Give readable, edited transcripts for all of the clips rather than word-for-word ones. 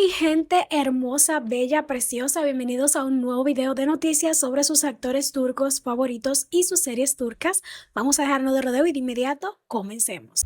mi gente hermosa, bella, preciosa, bienvenidos a un nuevo video de noticias sobre sus actores turcos favoritos y sus series turcas. Vamos a dejarnos de rodeo y de inmediato comencemos.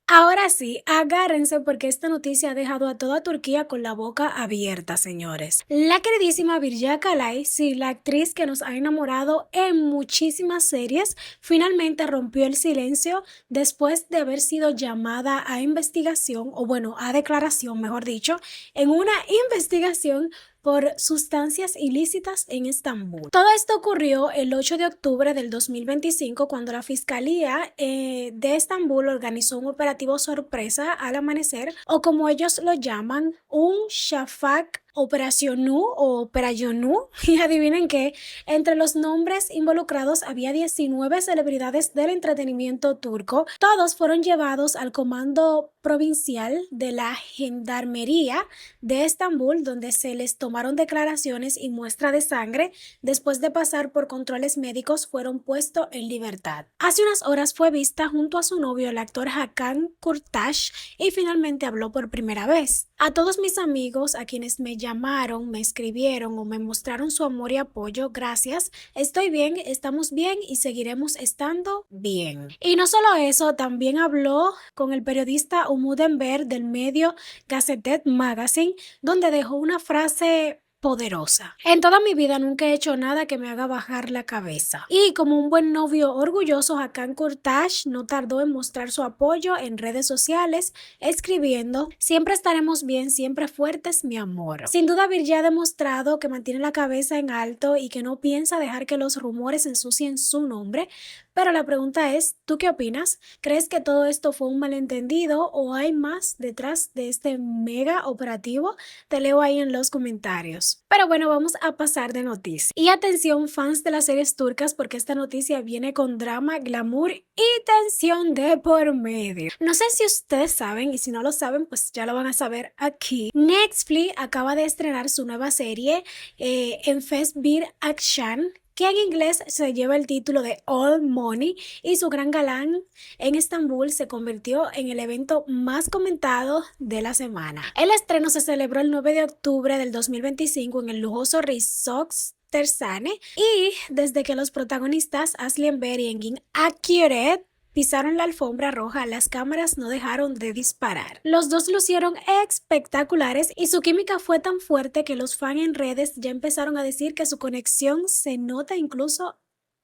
Ahora sí, agárrense porque esta noticia ha dejado a toda Turquía con la boca abierta, señores. La queridísima Birce Akalay, sí, la actriz que nos ha enamorado en muchísimas series, finalmente rompió el silencio después de haber sido llamada a investigación, o bueno, a declaración, mejor dicho, en una investigación por sustancias ilícitas en Estambul. Todo esto ocurrió el 8 de octubre del 2025 cuando la Fiscalía de Estambul organizó un operativo sorpresa al amanecer, o como ellos lo llaman, un Shafak Operasyonu o Operayonu, y adivinen que entre los nombres involucrados había 19 celebridades del entretenimiento turco. Todos fueron llevados al comando provincial de la Gendarmería de Estambul, donde se les tomaron declaraciones y muestra de sangre. Después de pasar por controles médicos, fueron puestos en libertad. Hace unas horas fue vista junto a su novio, el actor Hakan Kurtash, y finalmente habló por primera vez. A todos mis amigos, a quienes me llamaron, me escribieron o me mostraron su amor y apoyo, gracias. Estoy bien, estamos bien y seguiremos estando bien. Y no solo eso, también habló con el periodista Umut Enver del medio Gazetted Magazine, donde dejó una frase poderosa. En toda mi vida nunca he hecho nada que me haga bajar la cabeza. Y como un buen novio orgulloso, Hakan Kurtash no tardó en mostrar su apoyo en redes sociales, escribiendo: siempre estaremos bien, siempre fuertes, mi amor. Sin duda, Birce ha demostrado que mantiene la cabeza en alto y que no piensa dejar que los rumores ensucien su nombre. Pero la pregunta es, ¿tú qué opinas? ¿Crees que todo esto fue un malentendido o hay más detrás de este mega operativo? Te leo ahí en los comentarios. Pero bueno, vamos a pasar de noticia. Y atención, fans de las series turcas, porque esta noticia viene con drama, glamour y tensión de por medio. No sé si ustedes saben, y si no lo saben, pues ya lo van a saber aquí. Netflix acaba de estrenar su nueva serie Enfes Bir Akşam, que en inglés se lleva el título de All Money, y su gran galán en Estambul se convirtió en el evento más comentado de la semana. El estreno se celebró el 9 de octubre del 2025 en el lujoso Resort Tersane, y desde que los protagonistas Asli Enver y Engin Akyüret pisaron la alfombra roja, las cámaras no dejaron de disparar. Los dos lucieron espectaculares y su química fue tan fuerte que los fans en redes ya empezaron a decir que su conexión se nota incluso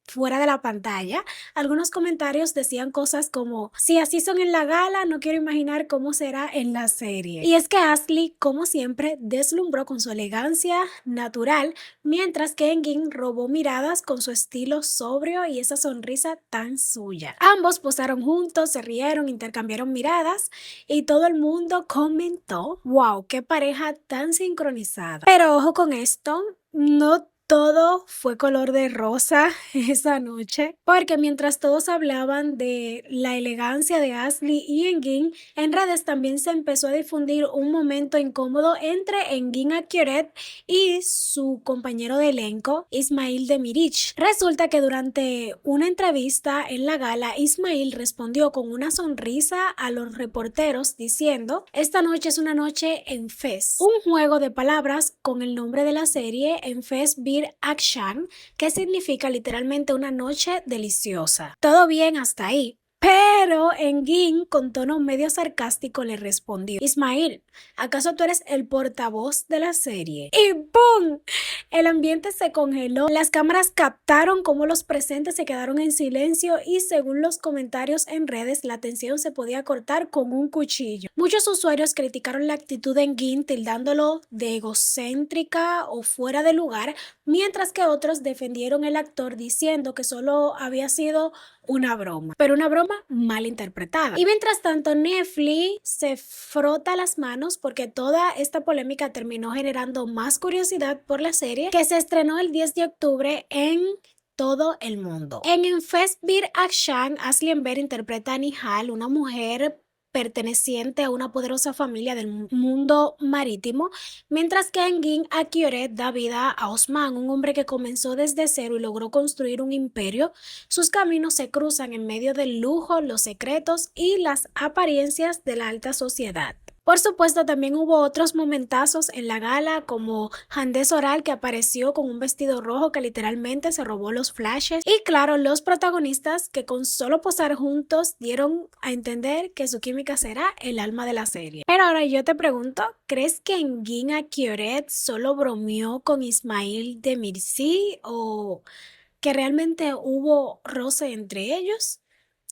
fuera de la pantalla. Algunos comentarios decían cosas como: si así son en la gala, no quiero imaginar cómo será en la serie. Y es que Asli, como siempre, deslumbró con su elegancia natural, mientras que Engin robó miradas con su estilo sobrio y esa sonrisa tan suya. Ambos posaron juntos, se rieron, intercambiaron miradas y todo el mundo comentó: wow, qué pareja tan sincronizada. Pero ojo con esto, no todo fue color de rosa esa noche, porque mientras todos hablaban de la elegancia de Asli y Engin, en redes también se empezó a difundir un momento incómodo entre Engin Akyüret y su compañero de elenco, Ismail Demiric. Resulta que durante una entrevista en la gala, Ismail respondió con una sonrisa a los reporteros diciendo: esta noche es una noche en Fes, un juego de palabras con el nombre de la serie, Enfes Bir Akşam, que significa literalmente una noche deliciosa. Todo bien hasta ahí. Pero Engin, con tono medio sarcástico, le respondió: Ismail, ¿acaso tú eres el portavoz de la serie? Y ¡pum! El ambiente se congeló. Las cámaras captaron cómo los presentes se quedaron en silencio y, según los comentarios en redes, la tensión se podía cortar con un cuchillo. Muchos usuarios criticaron la actitud de Engin, tildándolo de egocéntrica o fuera de lugar, mientras que otros defendieron al actor diciendo que solo había sido una broma, pero una broma mal interpretada. Y mientras tanto, Netflix se frota las manos porque toda esta polémica terminó generando más curiosidad por la serie, que se estrenó el 10 de octubre en todo el mundo. En Enfes Bir Akşam, Asli Enver interpreta a Nihal, una mujer perteneciente a una poderosa familia del mundo marítimo, mientras que Engin Akioret da vida a Osman, un hombre que comenzó desde cero y logró construir un imperio. Sus caminos se cruzan en medio del lujo, los secretos y las apariencias de la alta sociedad. Por supuesto, también hubo otros momentazos en la gala, como Hande Soral, que apareció con un vestido rojo que literalmente se robó los flashes, y claro, los protagonistas que con solo posar juntos dieron a entender que su química será el alma de la serie. Pero ahora yo te pregunto, ¿crees que Engin Akioret solo bromeó con Ismail Demirci o que realmente hubo roce entre ellos?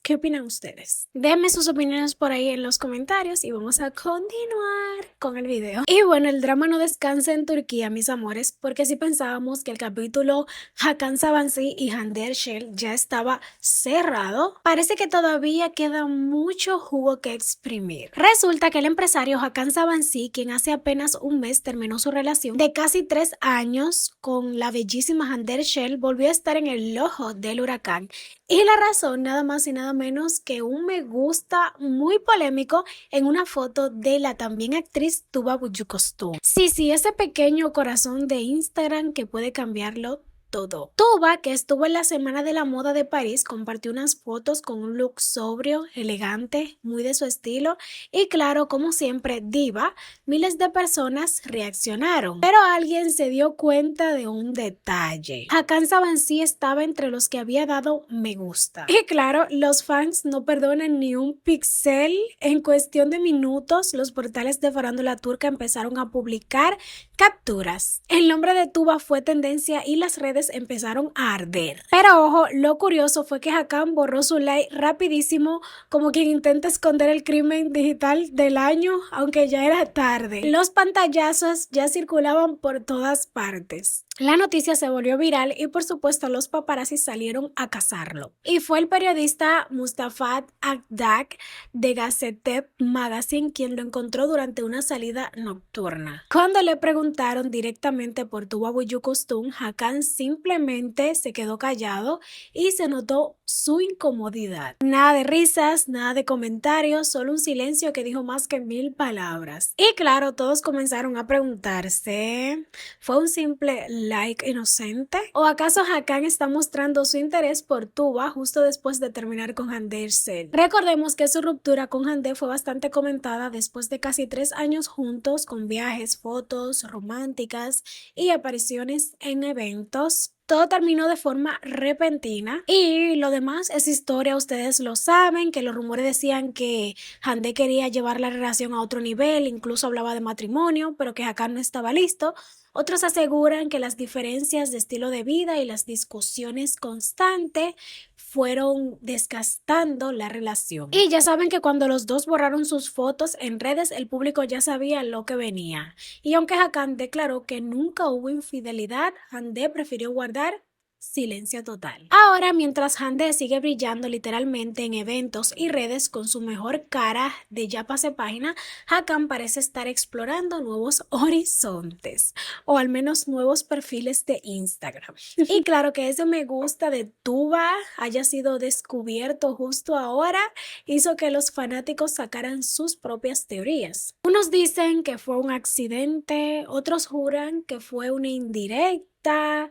¿Qué opinan ustedes? Déjenme sus opiniones por ahí en los comentarios y vamos a continuar con el video. Y bueno, el drama no descansa en Turquía, mis amores, porque si pensábamos que el capítulo Hakan Sabancı y Hande Erçel ya estaba cerrado, parece que todavía queda mucho jugo que exprimir. Resulta que el empresario Hakan Sabancı, quien hace apenas un mes terminó su relación de casi 3 años con la bellísima Hande Erçel, volvió a estar en el ojo del huracán. Y la razón, nada más y nada menos que un me gusta muy polémico en una foto de la también actriz Tuba Büyüküstün. Sí, ese pequeño corazón de Instagram que puede cambiarlo todo. Tuba, que estuvo en la Semana de la Moda de París, compartió unas fotos con un look sobrio, elegante, muy de su estilo y claro, como siempre, diva, miles de personas reaccionaron. Pero alguien se dio cuenta de un detalle. Hakan Sabancı estaba entre los que había dado me gusta. Y claro, los fans no perdonan ni un pixel. En cuestión de minutos, los portales de farándula turca empezaron a publicar capturas. El nombre de Tuba fue tendencia y las redes empezaron a arder. Pero ojo, lo curioso fue que Hakan borró su like rapidísimo, como quien intenta esconder el crimen digital del año, aunque ya era tarde. Los pantallazos ya circulaban por todas partes. La noticia se volvió viral y por supuesto los paparazzi salieron a cazarlo. Y fue el periodista Mustafa Akdak de Gazetep Magazine quien lo encontró durante una salida nocturna. Cuando le preguntaron directamente por Tuba Büyüküstün, Hakan simplemente se quedó callado y se notó su incomodidad. Nada de risas, nada de comentarios, solo un silencio que dijo más que 1000 palabras. Y claro, todos comenzaron a preguntarse, ¿fue un simple like inocente? ¿O acaso Hakan está mostrando su interés por Tuba justo después de terminar con Hande Erçel? Recordemos que su ruptura con Hande fue bastante comentada después de casi 3 años juntos, con viajes, fotos románticas y apariciones en eventos. Todo terminó de forma repentina y lo demás es historia, ustedes lo saben, que los rumores decían que Hande quería llevar la relación a otro nivel, incluso hablaba de matrimonio, pero que Hakan no estaba listo. Otros aseguran que las diferencias de estilo de vida y las discusiones constantes fueron desgastando la relación. Y ya saben que cuando los dos borraron sus fotos en redes, el público ya sabía lo que venía. Y aunque Hakan declaró que nunca hubo infidelidad, Hande prefirió guardar silencio total. Ahora, mientras Hande sigue brillando literalmente en eventos y redes con su mejor cara de ya pase página, Hakan parece estar explorando nuevos horizontes o al menos nuevos perfiles de Instagram. Y claro que ese me gusta de Tuba haya sido descubierto justo ahora hizo que los fanáticos sacaran sus propias teorías. Unos dicen que fue un accidente, otros juran que fue una indirecta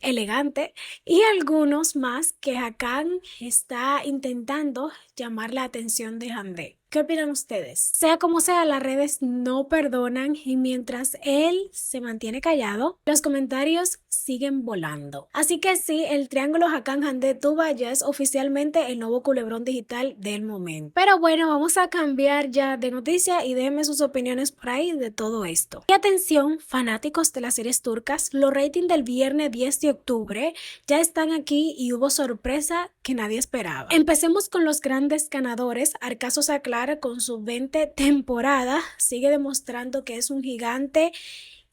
elegante y algunos más que Hakan está intentando llamar la atención de Hande. ¿Qué opinan ustedes? Sea como sea, las redes no perdonan y mientras él se mantiene callado, los comentarios siguen volando. Así que sí, el triángulo Hakan Hande Tuba ya es oficialmente el nuevo culebrón digital del momento. Pero bueno, vamos a cambiar ya de noticia y déjenme sus opiniones por ahí de todo esto. Y atención, fanáticos de las series turcas, los ratings del viernes 10 de octubre ya están aquí y hubo sorpresa que nadie esperaba. Empecemos con los grandes ganadores. Arcazo Saclar con su 20 temporada sigue demostrando que es un gigante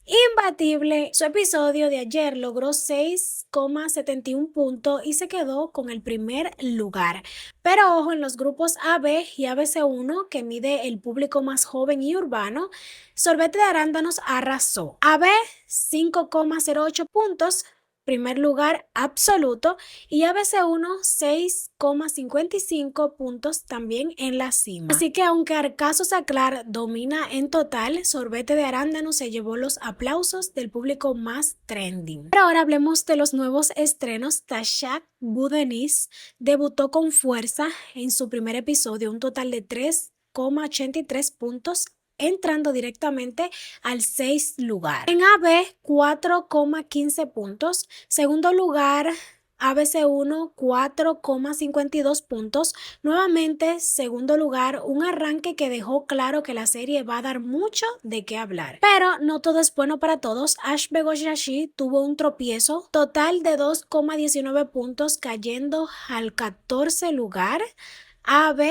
imbatible. Su episodio de ayer logró 6,71 puntos y se quedó con el primer lugar. Pero ojo, en los grupos AB y ABC1, que mide el público más joven y urbano, Sorbete de Arándanos arrasó. AB 5,08 puntos, primer lugar absoluto, y ABC1 6,55 puntos también en la cima. Así que aunque Arcazo Saclar domina en total, Sorbete de Arándano se llevó los aplausos del público más trending. Pero ahora hablemos de los nuevos estrenos. Tasha B. Denise debutó con fuerza en su primer episodio, un total de 3,83 puntos, entrando directamente al 6 lugar. En AB, 4,15 puntos. Segundo lugar, ABC1, 4,52 puntos. Nuevamente, segundo lugar, un arranque que dejó claro que la serie va a dar mucho de qué hablar. Pero no todo es bueno para todos. Ash Begoshi tuvo un tropiezo total de 2,19 puntos, cayendo al 14 lugar. AB,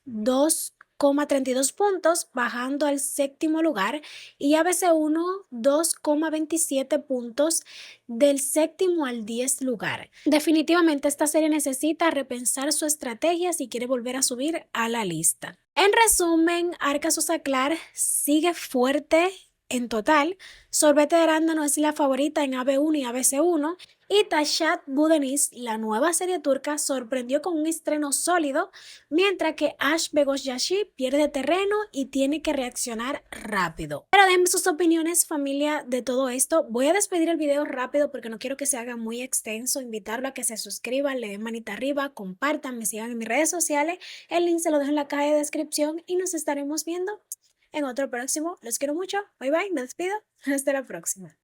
2,32 puntos, bajando al séptimo lugar, y ABC1 2,27 puntos, del séptimo al 10 lugar. Definitivamente esta serie necesita repensar su estrategia si quiere volver a subir a la lista. En resumen, Arcazo Saclar sigue fuerte en total. Sorbete de Arándano es la favorita en AB1 y ABC1, y Tashat B. Denise, la nueva serie turca, sorprendió con un estreno sólido, mientras que Ash Begoshi pierde terreno y tiene que reaccionar rápido. Pero denme sus opiniones, familia, de todo esto. Voy a despedir el video rápido porque no quiero que se haga muy extenso. Invitarlo a que se suscriban, le den manita arriba, compartan, me sigan en mis redes sociales. El link se lo dejo en la caja de descripción y nos estaremos viendo en otro próximo. Los quiero mucho. Bye bye, me despido. Hasta la próxima.